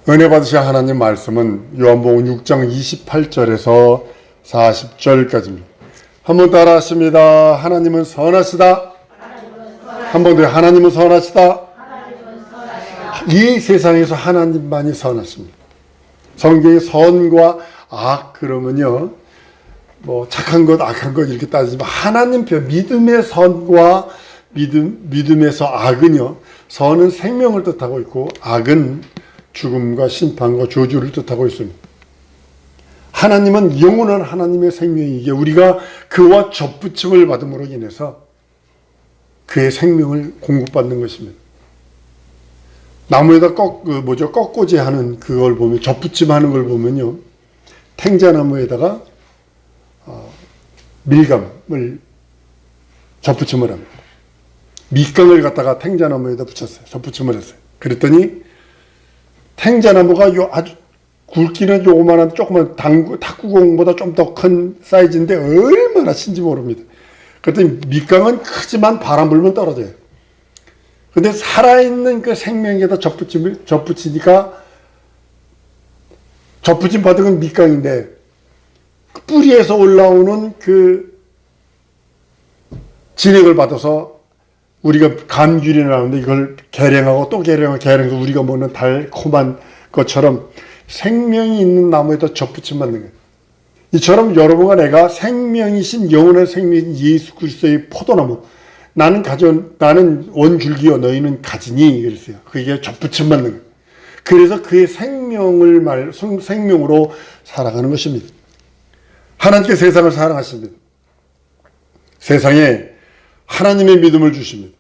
은혜 받으실 하나님 말씀은 요한복음 6장 28절에서 40절까지입니다. 한번 따라 하십니다. 하나님은 선하시다. 한번 더, 하나님은 선하시다. 이 세상에서 하나님만이 선하십니다. 성경의 선과 악 그러면요, 뭐 착한 것 악한 것 이렇게 따지지만 하나님 편 믿음의 선과 믿음에서 악은요, 선은 생명을 뜻하고 있고 악은 죽음과 심판과 저주를 뜻하고 있습니다. 하나님은 영원한 하나님의 생명이기에 우리가 그와 접붙임을 받음으로 인해서 그의 생명을 공급받는 것입니다. 나무에다 꺾고지 하는 그걸 보면, 접붙임 하는 걸 보면요, 탱자나무에다가 밀감을 접붙임을 합니다. 밑강을 갖다가 탱자나무에다 붙였어요. 접붙임을 했어요. 그랬더니 탱자나무가 아주 굵기는 요만한 조그만 탁구공보다 좀 더 큰 사이즈인데 얼마나 신지 모릅니다. 그랬더니 밑강은 크지만 바람 불면 떨어져요. 근데 살아있는 그 생명에다 접붙이니까 접붙임 받은 건 밑강인데 그 뿌리에서 올라오는 그 진액을 받아서 우리가 감귤이 나오는데 이걸 계량하고 또 계량해서 우리가 먹는 달콤한 것처럼 생명이 있는 나무에다 접붙임 받는 거예요. 이처럼 여러분과 내가 생명이신 영원한 생명인 예수 그리스도의 포도나무, 나는 원줄기요 너희는 가지니 그랬어요. 그게 접붙임 받는 거예요. 그래서 그의 생명으로 살아가는 것입니다. 하나님께 세상을 사랑하십니다. 세상에 하나님의 믿음을 주십니다.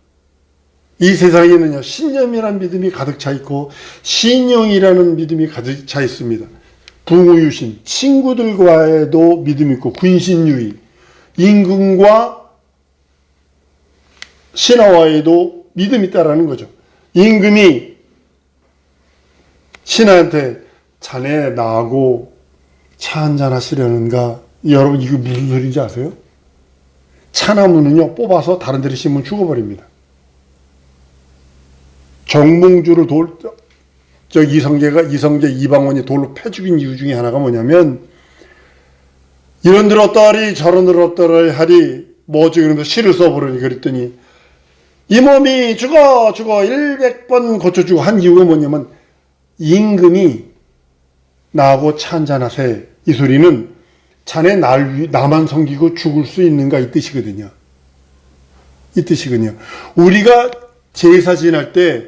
이 세상에는요, 신념이라는 믿음이 가득 차 있고 신용이라는 믿음이 가득 차 있습니다. 부모유신, 친구들과에도 믿음이 있고 군신유의, 임금과 신하와에도 믿음이 있다라는 거죠. 임금이 신하한테 자네 나하고 차 한잔 하시려는가? 여러분 이거 무슨 소리인지 아세요? 차나무는요, 뽑아서 다른 데를 심으면 죽어버립니다. 정몽주를 이성계 이방원이 돌로 패 죽인 이유 중에 하나가 뭐냐면, 이런들 어떠하리 저런들 어떠하리 뭐지 그러면서 시를 써버리니, 그랬더니 이 몸이 죽어 100번 고쳐주고 한 이유가 뭐냐면, 임금이 나하고 차 한잔 하세, 이 소리는 자네 나만 섬기고 죽을 수 있는가 이 뜻이거든요. 이 뜻이거든요. 우리가 제사 지낼 때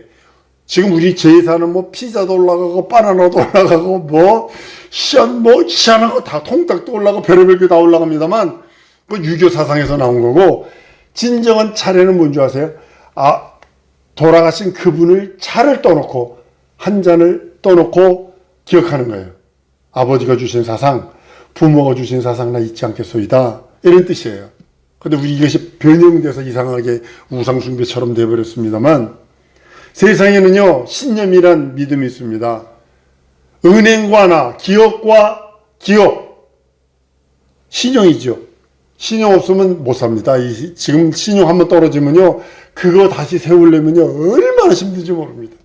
지금 우리 제사는 뭐 피자도 올라가고 바나나도 올라가고 희한한 거 다 통닭도 올라가고 별의별 게 다 올라갑니다만 그 유교 사상에서 나온 거고, 진정한 차례는 뭔지 아세요? 돌아가신 그분을 차를 떠놓고 한 잔을 떠놓고 기억하는 거예요. 아버지가 주신 사상, 부모가 주신 사상 나 잊지 않겠소이다, 이런 뜻이에요. 근데 우리 이것이 변형돼서 이상하게 우상숭배처럼 되어버렸습니다만, 세상에는요 신념이란 믿음이 있습니다. 은행과 기업, 신용이죠. 신용 없으면 못 삽니다. 지금 신용 한번 떨어지면요, 그거 다시 세우려면요 얼마나 힘든지 모릅니다.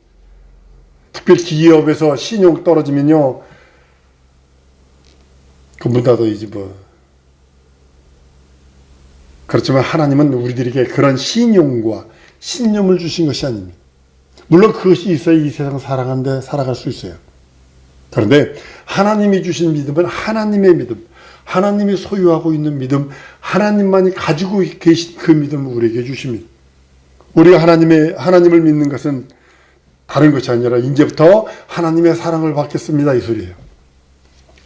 특별히 기업에서 신용 떨어지면요, 그 문 닫아야지 뭐. 그렇지만 하나님은 우리들에게 그런 신용과 신념을 주신 것이 아닙니다. 물론 그것이 있어야 이 세상 살아갈 수 있어요. 그런데 하나님이 주신 믿음은 하나님의 믿음, 하나님이 소유하고 있는 믿음, 하나님만이 가지고 계신 그 믿음을 우리에게 주십니다. 우리가 하나님을 믿는 것은 다른 것이 아니라 이제부터 하나님의 사랑을 받겠습니다, 이 소리예요.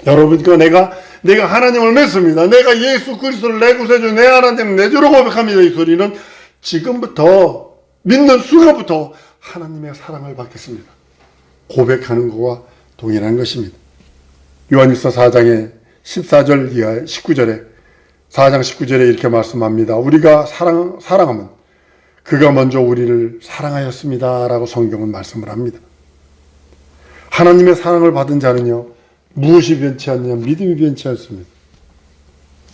여러분과 내가 하나님을 믿습니다. 내가 예수 그리스도를 내 구세주, 내 하나님, 내 주로 고백합니다, 이 소리는 지금부터 믿는 순간부터 하나님의 사랑을 받겠습니다, 고백하는 것과 동일한 것입니다. 요한일서 4장의 14절 이하 19절에 4장 19절에 이렇게 말씀합니다. 우리가 사랑하면 그가 먼저 우리를 사랑하였습니다 라고 성경은 말씀을 합니다. 하나님의 사랑을 받은 자는요, 무엇이 변치 않느냐? 믿음이 변치 않습니다.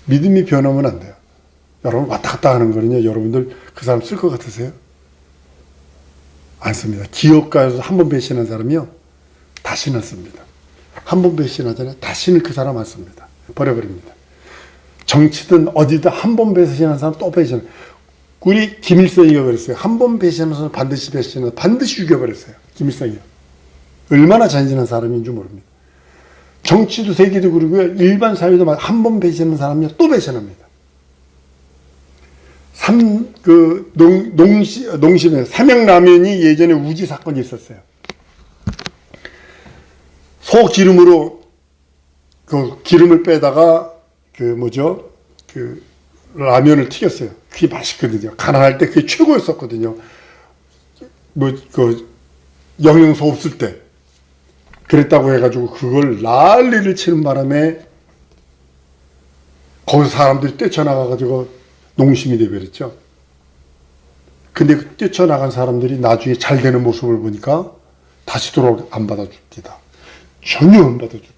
믿음이 변하면 안 돼요. 여러분 왔다 갔다 하는 거는요, 여러분들 그 사람 쓸 것 같으세요? 안 씁니다. 기업가에서 한 번 배신한 사람이요, 다시는 씁니다. 한 번 배신하잖아요. 다시는 그 사람 안 씁니다. 버려버립니다. 정치든 어디든 한 번 배신한 사람 또 배신. 우리 김일성이가 그랬어요. 한 번 배신한 사람 반드시 배신하는, 반드시 죽여버렸어요. 김일성이요. 얼마나 잔인한 사람인 줄 모릅니다. 정치도 세계도 그러고요. 일반 사회도 한 번 배신하는 사람이요. 또 배신합니다. 농심에 삼양라면이 예전에 우지 사건이 있었어요. 소 기름으로 그 기름을 빼다가 그 라면을 튀겼어요. 그게 맛있거든요. 가난할 때 그게 최고였었거든요. 영양소 없을 때. 그랬다고 해가지고 그걸 난리를 치는 바람에 거기 사람들이 뛰쳐나가가지고 농심이 돼버렸죠. 근데 그 뛰쳐나간 사람들이 나중에 잘 되는 모습을 보니까 다시 돌아오게 안 받아줍니다. 전혀 안 받아줍니다.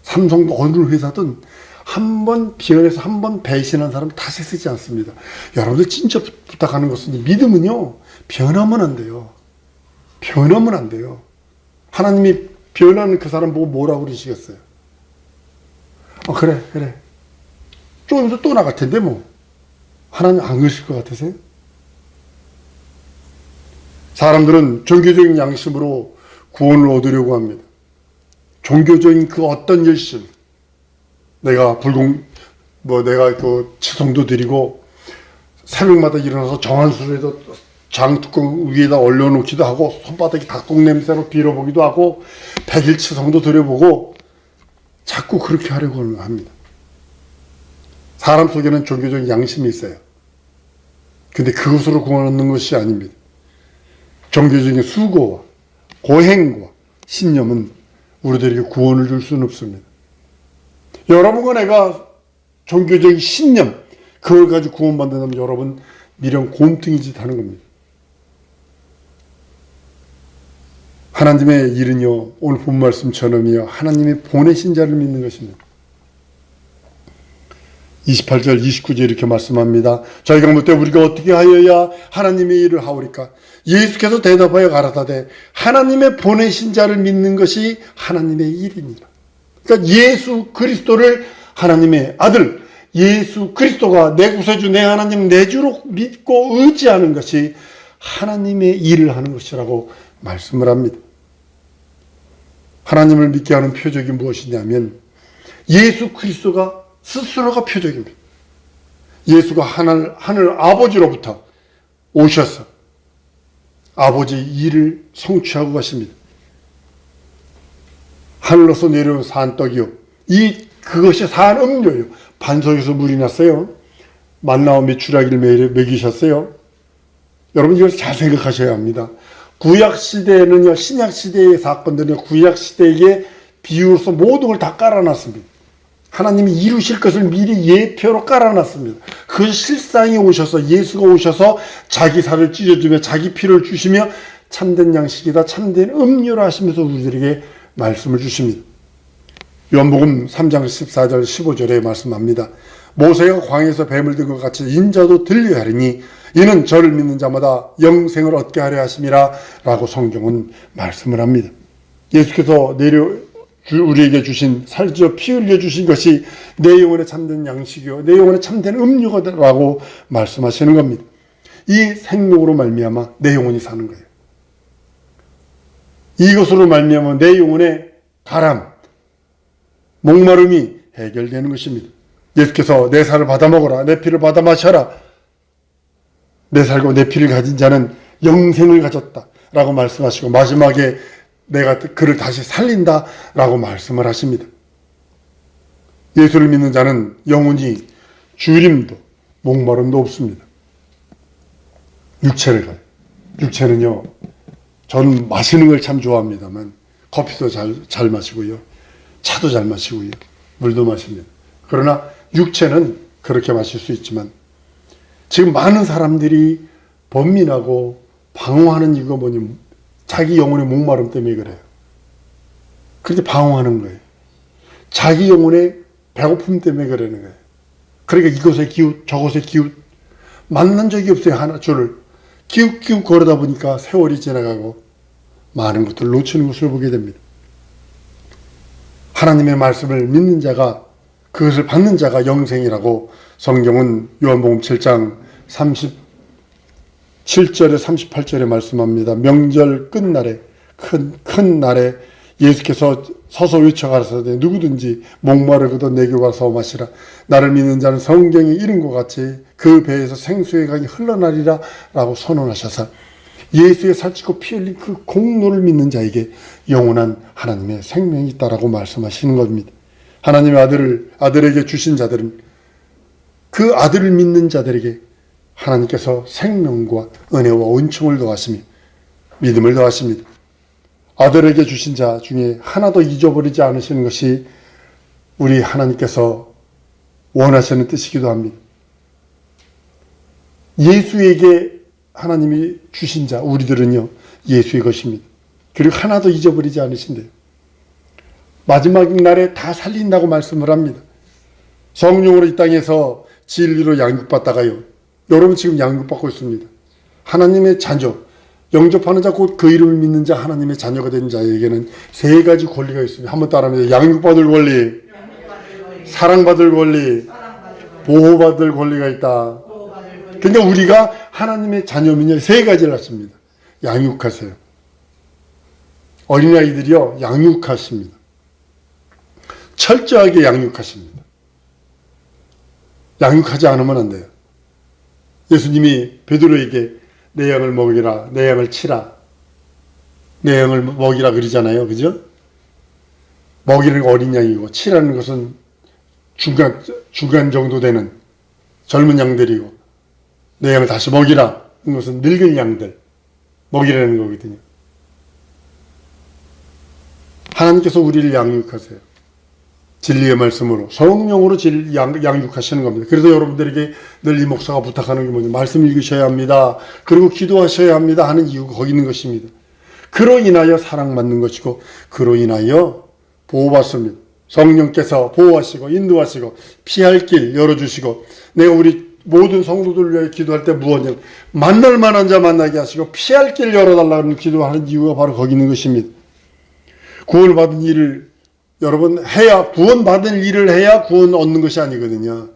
삼성도 어느 회사든 한 번 비언해서 한 번 배신한 사람 다시 쓰지 않습니다. 여러분들 진짜 부탁하는 것은 믿음은요, 변하면 안 돼요. 변하면 안 돼요. 하나님이 변하는 그 사람 보고 뭐라고 그러시겠어요? 그래. 좀 있으면 또 나갈 텐데 뭐. 하나님 안 그러실 것 같으세요? 사람들은 종교적인 양심으로 구원을 얻으려고 합니다. 종교적인 그 어떤 열심, 내가 내가 그 치성도 드리고 새벽마다 일어나서 정한수에도 장뚜껑 위에다 올려놓기도 하고 손바닥에 닭똥 냄새로 빌어보기도 하고 백일 치성도 드려보고 자꾸 그렇게 하려고 합니다. 사람 속에는 종교적인 양심이 있어요. 근데 그것으로 구원 얻는 것이 아닙니다. 종교적인 수고와 고행과 신념은 우리들에게 구원을 줄 수는 없습니다. 여러분과 내가 종교적인 신념, 그걸 가지고 구원받는다면 여러분 미련 곰퉁이 짓 하는 겁니다. 하나님의 일은요, 오늘 본 말씀처럼이요, 하나님이 보내신 자를 믿는 것입니다. 28절, 29절 이렇게 말씀합니다. 저희가 묻되 우리가 어떻게 하여야 하나님의 일을 하오리까? 예수께서 대답하여 가라사대 하나님의 보내신 자를 믿는 것이 하나님의 일이니라. 그러니까 예수 그리스도를 하나님의 아들 예수 그리스도가 내 구세주 내 하나님 내 주로 믿고 의지하는 것이 하나님의 일을 하는 것이라고 말씀을 합니다. 하나님을 믿게 하는 표적이 무엇이냐면 예수 그리스도가 스스로가 표적입니다. 예수가 하늘 아버지로부터 오셔서 아버지의 일을 성취하고 가십니다. 하늘로서 내려온 산떡이요. 그것이 산 음료요. 반석에서 물이 났어요. 만나와 메추라기를 먹이셨어요. 여러분 이걸 잘 생각하셔야 합니다. 구약시대에는요, 신약시대의 사건들은 구약시대의 비유로서 모든 걸 다 깔아놨습니다. 하나님이 이루실 것을 미리 예표로 깔아놨습니다. 그 실상이 오셔서 예수가 오셔서 자기 살을 찢어주며 자기 피를 주시며 참된 양식이다 참된 음료라 하시면서 우리들에게 말씀을 주십니다. 요한복음 3장 14절 15절에 말씀합니다. 모세가 광야에서 뱀을 든 것 같이 인자도 들려야 하리니 이는 저를 믿는 자마다 영생을 얻게 하려 하심이라 라고 성경은 말씀을 합니다. 예수께서 우리에게 주신 살찌어 피 흘려 주신 것이 내 영혼에 참된 양식이요 내 영혼에 참된 음료라고 말씀하시는 겁니다. 이 생명으로 말미암아 내 영혼이 사는 거예요. 이것으로 말미암아 내 영혼의 가람, 목마름이 해결되는 것입니다. 예수께서 내 살을 받아 먹어라, 내 피를 받아 마셔라. 내 살과 내 피를 가진 자는 영생을 가졌다 라고 말씀하시고 마지막에 내가 그를 다시 살린다 라고 말씀을 하십니다. 예수를 믿는 자는 영원히 주림도 목마름도 없습니다. 육체를 가요. 육체는요, 저는 마시는 걸 참 좋아합니다만 커피도 잘 마시고요, 차도 잘 마시고요, 물도 마십니다. 그러나 육체는 그렇게 마실 수 있지만 지금 많은 사람들이 번민하고 방황하는 이유가 뭐냐면 자기 영혼의 목마름 때문에 그래요. 그렇게 방황하는 거예요. 자기 영혼의 배고픔 때문에 그러는 거예요. 그러니까 이것의 기웃 저것의 기웃 만난 적이 없어요. 하나 줄을 기웃기웃 거르다 보니까 세월이 지나가고 많은 것들을 놓치는 것을 보게 됩니다. 하나님의 말씀을 믿는 자가, 그것을 받는 자가 영생이라고 성경은 요한복음 7장 37절에 38절에 말씀합니다. 명절 끝날에, 큰 날에 예수께서 서서 외쳐가라사대 누구든지 목마르거든 내게 와서 마시라. 나를 믿는 자는 성경에 이른 것 같이 그 배에서 생수의 강이 흘러나리라 라고 선언하셔서 예수의 살찌고 피 흘린 그 공로를 믿는 자에게 영원한 하나님의 생명이 있다라고 말씀하시는 겁니다. 하나님의 아들에게 주신 자들은 그 아들을 믿는 자들에게 하나님께서 생명과 은혜와 은총을 더하시며 믿음을 더하십니다. 아들에게 주신 자 중에 하나도 잊어버리지 않으시는 것이 우리 하나님께서 원하시는 뜻이기도 합니다. 예수에게 하나님이 주신 자, 우리들은요, 예수의 것입니다. 그리고 하나도 잊어버리지 않으신대요. 마지막 날에 다 살린다고 말씀을 합니다. 성령으로 이 땅에서 진리로 양육받다가요, 여러분 지금 양육받고 있습니다. 하나님의 자녀, 영접하는 자, 곧 그 이름을 믿는 자, 하나님의 자녀가 된 자에게는 세 가지 권리가 있습니다. 한번 따라합니다. 양육받을 권리, 사랑받을 권리, 보호받을 권리가 있다. 그러니까 우리가 하나님의 자녀면요, 세 가지를 하십니다. 양육하세요. 어린아이들이요, 양육하십니다. 철저하게 양육하십니다. 양육하지 않으면 안 돼요. 예수님이 베드로에게 내 양을 먹이라, 내 양을 치라, 내 양을 먹이라 그러잖아요. 그죠? 먹이는 건 어린 양이고, 치라는 것은 중간 정도 되는 젊은 양들이고, 내 양을 다시 먹이라, 이것은 늙은 양들 먹이라는 거거든요. 하나님께서 우리를 양육하세요. 진리의 말씀으로, 성령으로 양육하시는 겁니다. 그래서 여러분들에게 늘 이 목사가 부탁하는 게 뭐냐, 말씀 읽으셔야 합니다. 그리고 기도하셔야 합니다 하는 이유가 거기 있는 것입니다. 그로 인하여 사랑받는 것이고, 그로 인하여 보호받습니다. 성령께서 보호하시고 인도하시고 피할 길 열어주시고, 내가 우리 모든 성도들 위해 기도할 때 무엇이냐, 만날 만한 자 만나게 하시고 피할 길 열어달라는 기도하는 이유가 바로 거기 있는 것입니다. 구원을 받은 일을 여러분 해야, 구원받은 일을 해야 구원 얻는 것이 아니거든요.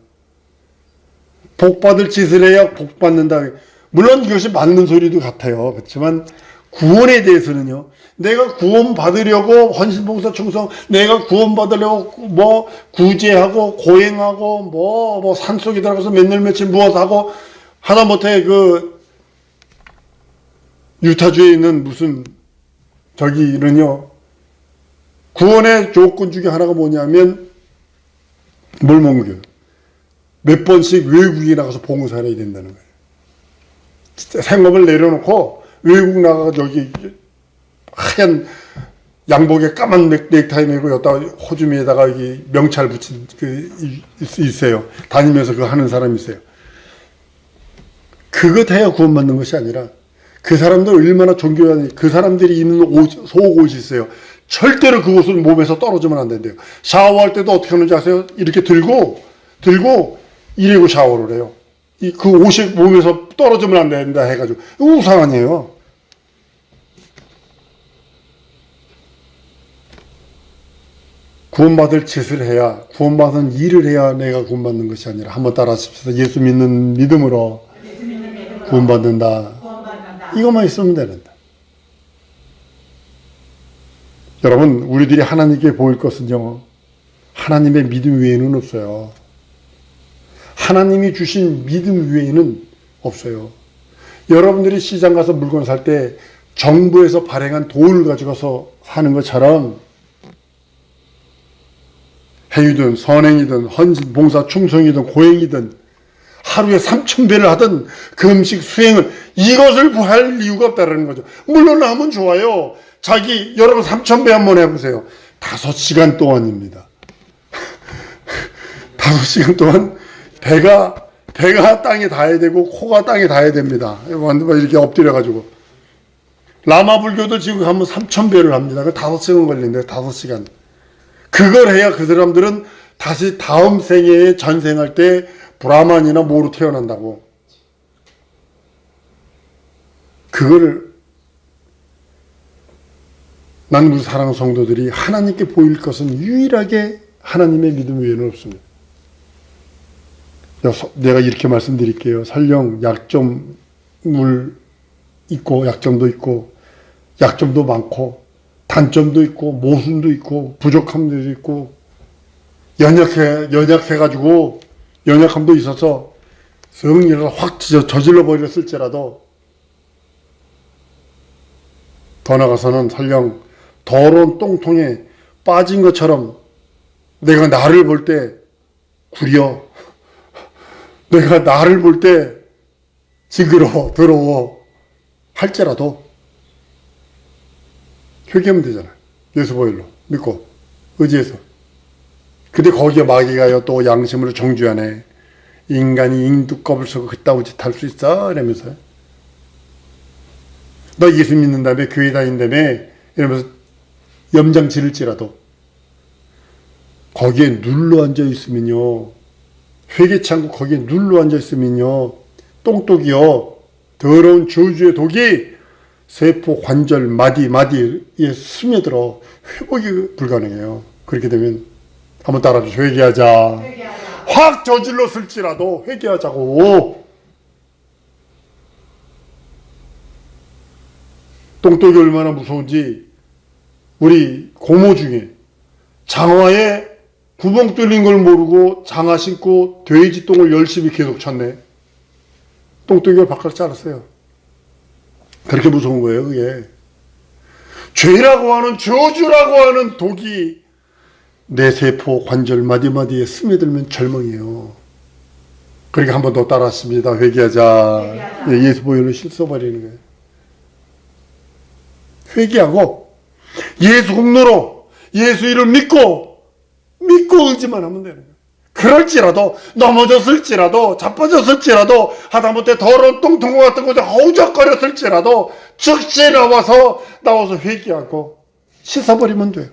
복받을 짓을 해야 복받는다. 물론 이것이 맞는 소리도 같아요. 그렇지만 구원에 대해서는요, 내가 구원받으려고 헌신봉사 충성, 내가 구원받으려고 뭐 구제하고 고행하고 뭐 산속에 들어가서 몇 날 며칠 무엇하고 하다못해 그 유타주에 있는 무슨 저기는요, 구원의 조건 중에 하나가 뭐냐면 뭘 먹는 몇 번씩 외국에 나가서 봉사를 해야 된다는 거예요. 진짜 생업을 내려놓고 외국 나가서 저기 하얀 양복에 까만 넥타이 메고 여기다 호주미에다가 여기 명찰 붙인 있어요. 다니면서 그거 하는 사람이 있어요. 그것 해야 구원받는 것이 아니라, 그 사람들 얼마나 존경하는지, 그 사람들이 입는 속옷이 있어요. 절대로 그것은 몸에서 떨어지면 안 된대요. 샤워할 때도 어떻게 하는지 아세요? 이렇게 들고 이러고 샤워를 해요. 그 옷이 몸에서 떨어지면 안 된다 해가지고. 우상 아니에요. 구원받을 짓을 해야, 구원받은 일을 해야 내가 구원받는 것이 아니라, 한번 따라 하십시오. 예수 믿는 믿음으로 구원받는다. 이것만 있으면 되는다. 여러분, 우리들이 하나님께 보일 것은요, 하나님의 믿음 외에는 없어요. 하나님이 주신 믿음 외에는 없어요. 여러분들이 시장 가서 물건 살 때 정부에서 발행한 돈을 가져가서 사는 것처럼, 행위든 선행이든 헌신, 봉사, 충성이든 고행이든 하루에 3,000배를 하든 금식, 수행을, 이것을 할 이유가 없다는 거죠. 물론 하면 좋아요. 여러분 3,000배 한번 해보세요. 5시간 동안입니다. 5시간 동안 배가 땅에 닿아야 되고 코가 땅에 닿아야 됩니다. 이렇게 엎드려가지고. 라마 불교도 지금 가면 3,000배를 합니다. 5시간 걸린대요. 5시간. 그걸 해야 그 사람들은 다시 다음 생애에 전생할 때 브라만이나 뭐로 태어난다고. 그거를 난 우리 사랑하는 성도들이 하나님께 보일 것은 유일하게 하나님의 믿음 외에는 없습니다. 내가 이렇게 말씀드릴게요. 설령 약점을 있고 약점도 있고 약점도 많고 단점도 있고 모순도 있고 부족함도 있고 연약해가지고 연약함도 있어서 성령을 확 저질러 버렸을지라도 더 나아가서는 설령 더러운 똥통에 빠진 것처럼 내가 나를 볼 때 구려, 내가 나를 볼 때 징그러워, 더러워 할지라도 회개하면 되잖아요. 예수 보혈로 믿고 의지해서. 근데 거기에 마귀가요 또 양심으로 정죄하네. 인간이 인두껍을 쓰고 그따위 짓 할 수 있어? 이러면서 너 예수 믿는다며 교회 다닌다며 이러면서 염장 지를지라도 거기에 눌러 앉아 있으면요, 회개치 않고 거기에 눌러 앉아 있으면요, 똥독이요 더러운 저주의 독이 세포, 관절, 마디에 스며들어 회복이 불가능해요. 그렇게 되면 한번 따라주세요. 회개하자. 확 저질렀을지라도 회개하자고. 똥독이 얼마나 무서운지 우리 고모 중에 장화에 구멍 뚫린 걸 모르고 장화 신고 돼지 똥을 열심히 계속 쳤네. 똥독이를 바깥 잘랐어요. 그렇게 무서운 거예요, 그게. 죄라고 하는, 저주라고 하는 독이 내 세포, 관절, 마디마디에 스며들면 절망이에요. 그러니까 한 번 더 따라했습니다. 회개하자. 예, 예수 보혈로 씻어버리는 거예요. 회개하고 예수 공로로 예수 이름 믿고 의지만 하면 되는 거예요. 그럴지라도 넘어졌을지라도 자빠졌을지라도 하다못해 더러운 똥통 같은 곳에 허우적거렸을지라도 즉시 나와서 회개하고 씻어버리면 돼요.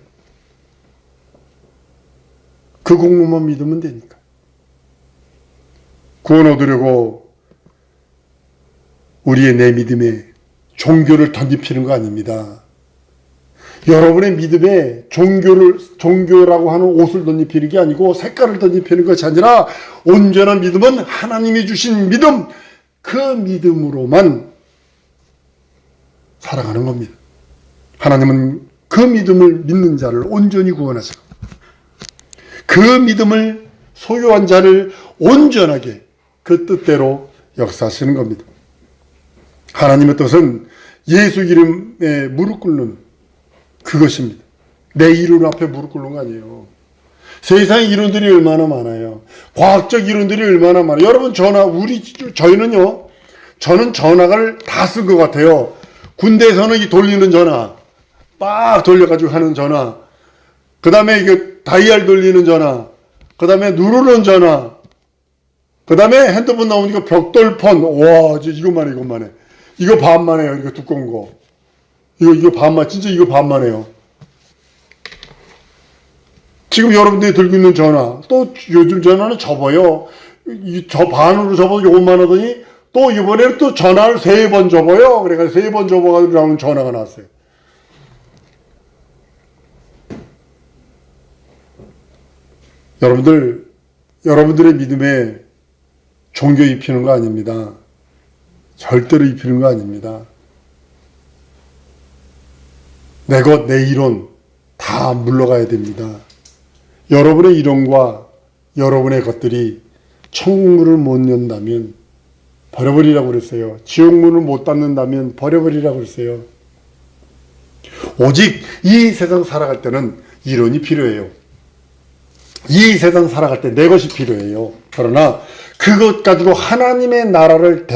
그 공로만 믿으면 되니까. 구원 얻으려고 우리의 내 믿음에 종교를 던지피는 거 아닙니다. 여러분의 믿음에 종교라고 하는 옷을 던지피는 게 아니고 색깔을 던지피는 것이 아니라 온전한 믿음은 하나님이 주신 믿음, 그 믿음으로만 살아가는 겁니다. 하나님은 그 믿음을 믿는 자를 온전히 구원하시고 그 믿음을 소유한 자를 온전하게 그 뜻대로 역사하시는 겁니다. 하나님의 뜻은 예수 이름에 무릎 꿇는 그것입니다. 내 이론 앞에 무릎 꿇는 거 아니에요. 세상에 이론들이 얼마나 많아요. 과학적 이론들이 얼마나 많아요. 여러분 저희는요, 저는 전화를 다 쓴 것 같아요. 군대에서는 이 돌리는 전화, 빡 돌려가지고 하는 전화, 그 다음에 이게 다이얼 돌리는 전화, 그 다음에 누르는 전화, 그 다음에 핸드폰 나오니까 벽돌폰, 와, 이것만 해. 이거 반만 해요. 이거 두꺼운 거. 이거 반만, 진짜 이거 반만 해요. 지금 여러분들이 들고 있는 전화, 또 요즘 전화는 접어요. 저 반으로 접어서 요것만 하더니 또 이번에는 또 전화를 3번 접어요. 그래서 3번 접어가지고 나오는 전화가 나왔어요. 여러분들의 믿음에 종교 입히는 거 아닙니다. 절대로 입히는 거 아닙니다. 내 것, 내 이론 다 물러가야 됩니다. 여러분의 이론과 여러분의 것들이 천국문을 못 연다면 버려버리라고 그랬어요. 지옥문을 못 닫는다면 버려버리라고 그랬어요. 오직 이 세상 살아갈 때는 이론이 필요해요. 이 세상 살아갈 때 내 것이 필요해요. 그러나 그것 가지고 하나님의 나라를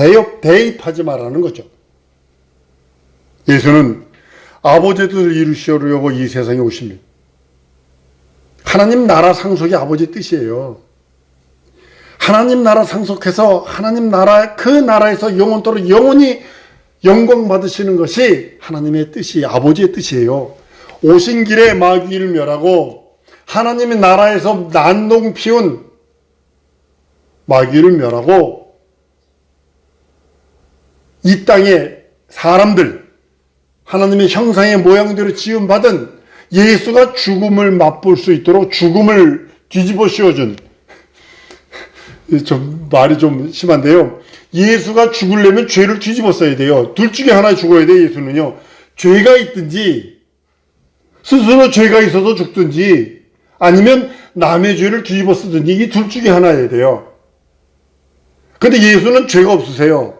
대입하지 말라는 거죠. 예수는 아버지의 뜻을 이루시려고 이 세상에 오십니다. 하나님 나라 상속이 아버지의 뜻이에요. 하나님 나라 상속해서 하나님 나라, 그 나라에서 영원토록 영원히 영광 받으시는 것이 하나님의 뜻이, 아버지의 뜻이에요. 오신 길에 마귀를 멸하고 하나님의 나라에서 난동 피운 마귀를 멸하고 이 땅의 사람들, 하나님의 형상의 모양대로 지음받은 예수가 죽음을 맛볼 수 있도록 죽음을 뒤집어 씌워준, 좀 말이 좀 심한데요. 예수가 죽으려면 죄를 뒤집어 써야 돼요. 둘 중에 하나 죽어야 돼. 예수는요, 죄가 있든지 스스로 죄가 있어서 죽든지 아니면 남의 죄를 뒤집어 쓰든지, 이 둘 중에 하나여야 돼요. 근데 예수는 죄가 없으세요.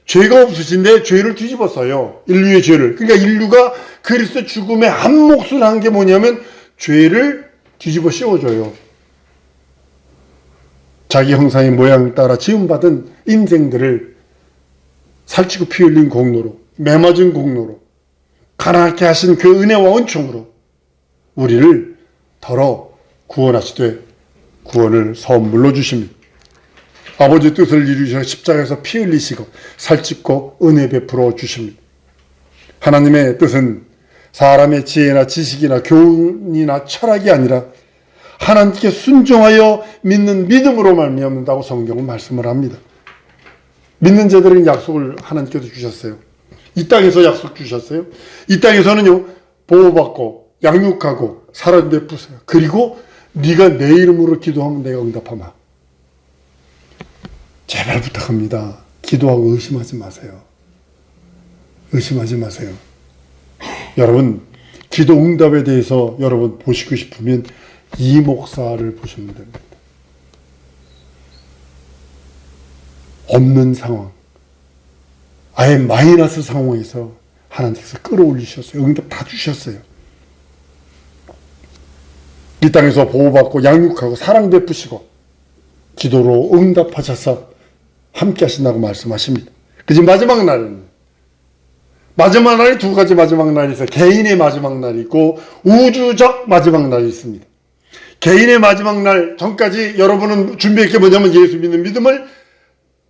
죄가 없으신데 죄를 뒤집어 써요. 인류의 죄를. 그러니까 인류가 그리스도 죽음에 한 몫을 한 게 뭐냐면 죄를 뒤집어 씌워줘요. 자기 형상의 모양을 따라 지음받은 인생들을 살찌고 피 흘린 공로로, 매맞은 공로로, 가난하게 하신 그 은혜와 은총으로 우리를 덜어 구원하시되 구원을 선물로 주십니다. 아버지 뜻을 이루셔서 십자가에서 피 흘리시고 살찌고 은혜 베풀어 주십니다. 하나님의 뜻은 사람의 지혜나 지식이나 교훈이나 철학이 아니라 하나님께 순종하여 믿는 믿음으로 말미암는다고 성경은 말씀을 합니다. 믿는 자들은 약속을 하나님께서 주셨어요. 이 땅에서 약속 주셨어요. 이 땅에서는요, 보호받고 양육하고 사랑 베푸세요. 그리고 네가 내 이름으로 기도하면 내가 응답하마. 제발 부탁합니다. 기도하고 의심하지 마세요. 의심하지 마세요. 여러분, 기도 응답에 대해서 여러분 보시고 싶으면 이 목사를 보시면 됩니다. 없는 상황, 아예 마이너스 상황에서 하나님께서 끌어올리셨어요. 응답 다 주셨어요. 이 땅에서 보호받고 양육하고 사랑 베푸시고 기도로 응답하셔서 함께 하신다고 말씀하십니다. 그지 마지막 날은, 마지막 날이 두 가지 마지막 날이 있어요. 개인의 마지막 날이 있고 우주적 마지막 날이 있습니다. 개인의 마지막 날 전까지 여러분은 준비할 게 뭐냐면 예수 믿는 믿음을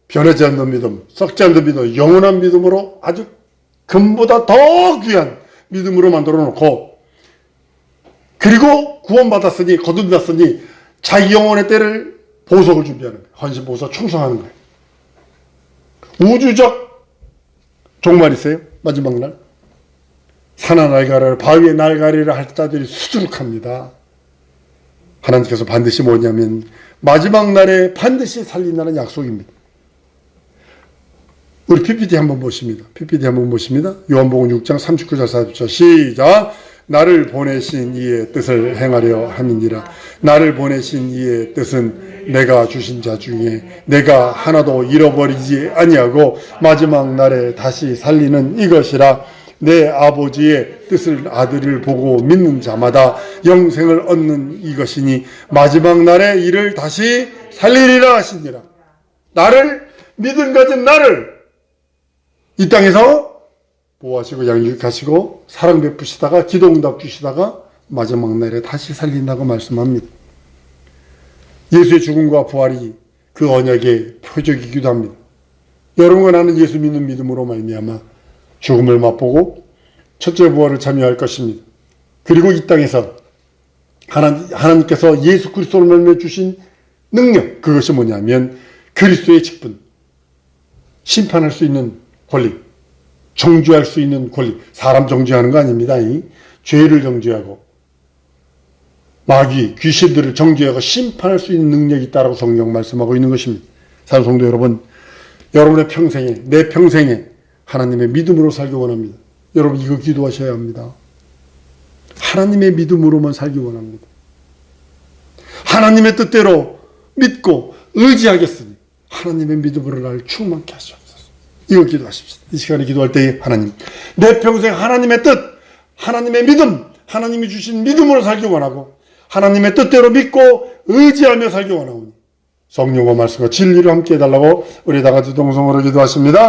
변하지 않는 믿음, 썩지 않는 믿음, 영원한 믿음으로 아주 금보다 더 귀한 믿음으로 만들어 놓고, 그리고 구원받았으니, 거듭났으니 자기 영혼의 때를 보석을 준비하는 거예요. 헌신, 보석, 충성하는 거예요. 우주적 종말 있어요. 마지막 날. 산하 날가리를, 바위의 날가리를 할 자들이 수두룩합니다. 하나님께서 반드시 뭐냐면 마지막 날에 반드시 살린다는 약속입니다. 우리 PPT 한번 보십니다. PPT 한번 보십니다. 요한복음 6장 39절 40절 시작. 나를 보내신 이의 뜻을 행하려 함이니라. 나를 보내신 이의 뜻은 내가 주신 자 중에 내가 하나도 잃어버리지 아니하고 마지막 날에 다시 살리는 이것이라. 내 아버지의 뜻을 아들을 보고 믿는 자마다 영생을 얻는 이것이니 마지막 날에 이를 다시 살리리라 하시니라. 나를 믿음 가진 나를 이 땅에서 보호하시고 양육하시고 사랑 베푸시다가 기도응답 주시다가 마지막 날에 다시 살린다고 말씀합니다. 예수의 죽음과 부활이 그 언약의 표적이기도 합니다. 여러분과 나는 예수 믿는 믿음으로 말미암아 죽음을 맛보고 첫째 부활을 참여할 것입니다. 그리고 이 땅에서 하나님께서 예수 그리스도를 말미암아 주신 능력, 그것이 뭐냐면 그리스도의 직분, 심판할 수 있는 권리, 정죄할 수 있는 권리. 사람 정죄하는 거 아닙니다. 죄를 정죄하고 마귀, 귀신들을 정죄하고 심판할 수 있는 능력이 있다라고 성경 말씀하고 있는 것입니다. 사랑하는 성도 여러분, 여러분의 평생에, 내 평생에 하나님의 믿음으로 살기 원합니다. 여러분 이거 기도하셔야 합니다. 하나님의 믿음으로만 살기 원합니다. 하나님의 뜻대로 믿고 의지하겠으니 하나님의 믿음으로 나를 충만케 하시옵소서. 이거 기도하십시오. 이 시간에 기도할 때 하나님, 내 평생 하나님의 뜻, 하나님의 믿음, 하나님이 주신 믿음으로 살기 원하고 하나님의 뜻대로 믿고 의지하며 살기 원하오니 성령과 말씀과 진리를 함께 해달라고 우리 다 같이 동성으로 기도하십니다.